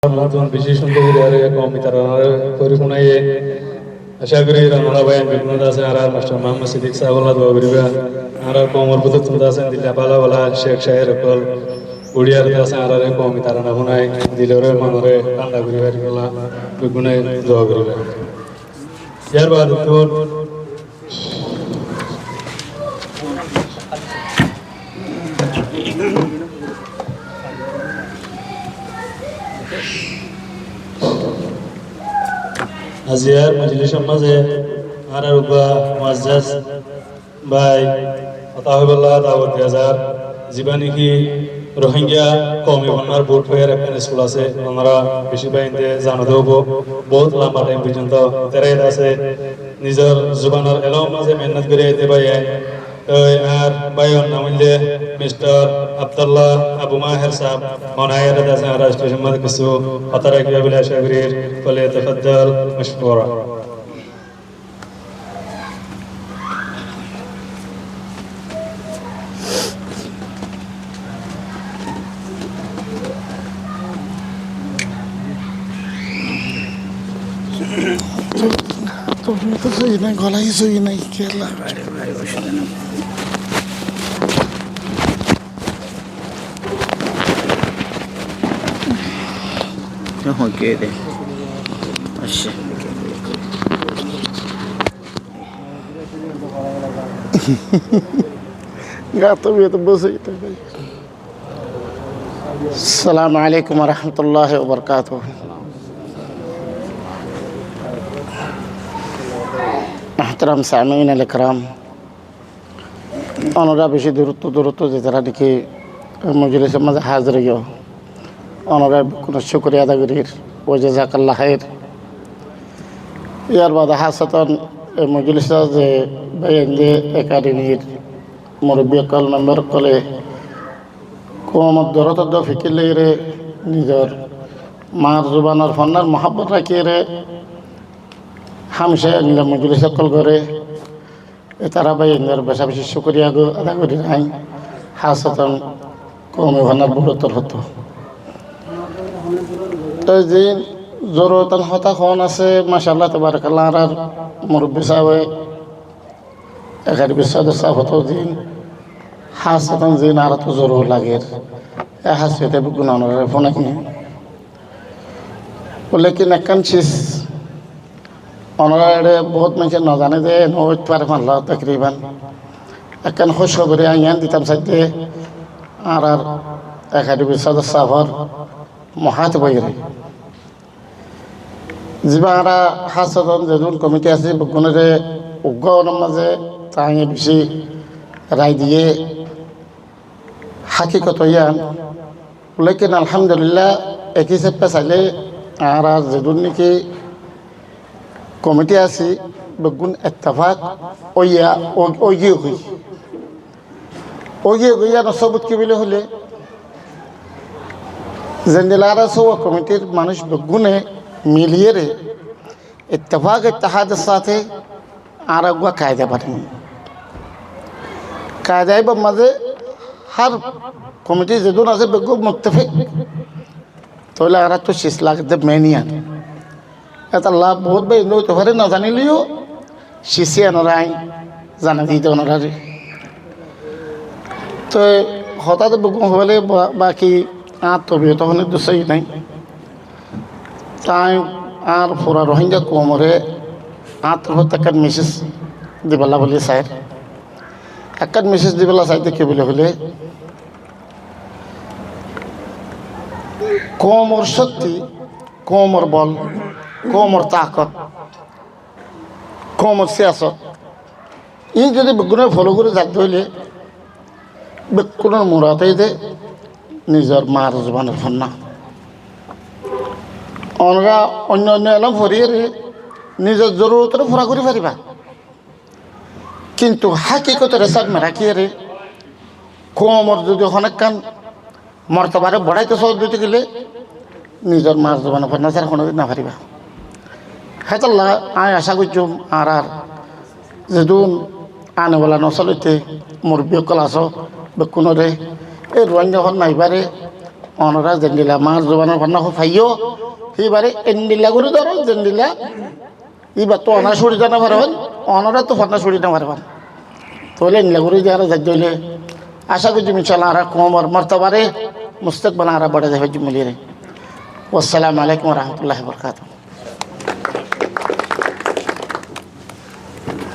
নতুন বিশেষ সুন্দর কমিতার পরিপূর্ণায় আশা করি রান্না ভাই বিভিন্ন আছে আর মাস্টার মোহাম্মদ সিদ্দিক সাহেবুল্লাহ দোয়া করিবা আর কমর বুদ্ধ তুমি আছেন দিল্লা পালা বলা শেখ শাহের অকল উড়িয়ার আছে আর কমিতার না হুনাই দিলরে মনরে কান্দা করিবা গলা বিভিন্ন দোয়া করিবা ইয়ার বাদ তো আজিয়ার মজলিসের মাঝে আর রুবা মুআজ্জাজ ভাই আতাহুল্লাহ দাওয়াত হাজার জীবানী কি রোহিঙ্গা কওমি বন্যার বোর্ড হয়ে একটা স্কুল আছে আমরা বেশি বাইন্দে জানো দেব বহুত লম্বা টাইম পর্যন্ত তেরাই আছে নিজের জুবানের এলম মাঝে মেহনত করে দিতে ভাই আর ভাইয়ের নাম হইলে মিস্টার আব্দুল্লাহ আবু মাহের সাহেব মনায়ের আছে আর স্টেশন মাঝে কিছু হতারা কিভাবে আশা করি ফলে তফাদ্দাল মশকুরা তুমি তো সই নাই গলাই সই নাই খেলা ওকে দে আচ্ছা গাতো তো বসেই থাকবে আসসালামু আলাইকুম ওয়া রাহমাতুল্লাহি ওয়া বারাকাতুহু محترم سامعین الکرام অনরা বেশি দূরত্ব যে তারা নাকি মজলিসের মাঝে হাজির হইও অনরা কোনো শুকরিয়া আদা করির ও জাযাকাল্লাহ খাইর ইয়ার বাদে হাসাতন এই মজলিসে যে বাইন্দে একাডেমির মুরব্বী কল মেম্বার কলে কোমত দরদ ফিকির লইরে নিজের মার জুবানের ফন্নার মহাব্বত রাখিয়ে হামসে নিলাম মজলিস কল করে তারা ভাই এর বেশা বেশি শুকরিয়া আদা করি নাই হাসাতন কমে ভান্নার বড়তর হতো তো যে জরুরতন হতা খন আছে মাশাআল্লাহ তাবারাকাল্লাহ আর মুরব্বী সাহেব একাডেমির সদস্য হতো দিন হাসাতন দিন আর তো জরুর লাগে হাসিতে গুণানোর ফোন কিনে लेकिन একখান चीज অনারে বহুত মানুষ না জানে যে নইতে পারে মানলা তকরিবান একখান খুশ খবরে আইয়ান দিতাম সাথে আর একাডেমির সদস্য হওয়ার মহাত বইরে যিবারা হাসতন যেজন কমিটি আছে বগুণরে উগ্রনের মাঝে তাই বেশি রায় দিয়ে হাকিকত ইয়ান লেকিন আলহামদুলিল্লাহ একই সেপ্পে চাইলে আর যেজন নাকি কমিটি আছে বেগুন এত্তেফাক ওইয়ে হইয়া নসবত কি বলে হলে জেন্দেলারা সব কমিটির মানুষ বেগুনে মিলিয়ে রে ইত্তেফাক ইত্তেহাদের সাথে আর একবার কায়দা পারেন কায়দায় বা মাঝে হার কমিটি যেদিন আছে বেগুন মুত্তেফিক তাহলে আর তো শেষ লাগতে মেনিয়ান এটা লাভ বহুত ভাই নইতে পারে না জানিলেও শিশিয়ে নরাই জানা দিতে ওনারে তো হঠাৎ বেগুন হলে বাকি আর তবে তখন দোষই নাই তাই আর পুরা রোহিঙ্গা কোমরে আত্মহত্যা একটা মেসেজ দিবেলা বলে স্যার একটা মেসেজ দিবেলা চাইতে কি বলে হলে কোমর শক্তি কোমর বল কোমর তাকত কোমর সিয়াসত ই যদি বেগুনের ফলো করে যাতে হইলে বেগুনের মুরাতেই দে নিজের মার জবানের ফন্না অনরা অন্য এলাম ভরিয়ে নিজের জরুরতরে পুরা করে পারিবা কিন্তু হাকিকতের সাথ রাখিয়ে রে কোমর যদি অনেক কান মর্তবারে বড়াইতে সহজ দিতে গেলে নিজের মার জবানের ফন্না ছাড়া কোনোদিন না পারিবা হেতাল্লাহ আমি আশা করছুম আর যেদিন আনেওয়ালা নচলতে মুরব্বী অকল আস বেকুনরে এই রোহিঙ্গাখন নাইবারে অনরা জেন্ডিলা মার জবানের ভান্না ফাইও সেইবারে এন্ডিলা করে ধরো জেন্ডিলা ইবার তো অনা সরি জানা পারবেন অনরা তো ফান্না সরি না পারবেন তাহলে এন্ডিলা করে যারা যাইলে আশা করছি ইনশাআল্লাহ আর কোমর মর্তবারে মুস্তাকবাল আর বড় যাবে জুমলিরে আসসালামু আলাইকুম ওয়া রাহমাতুল্লাহি ওয়া বারাকাতুহু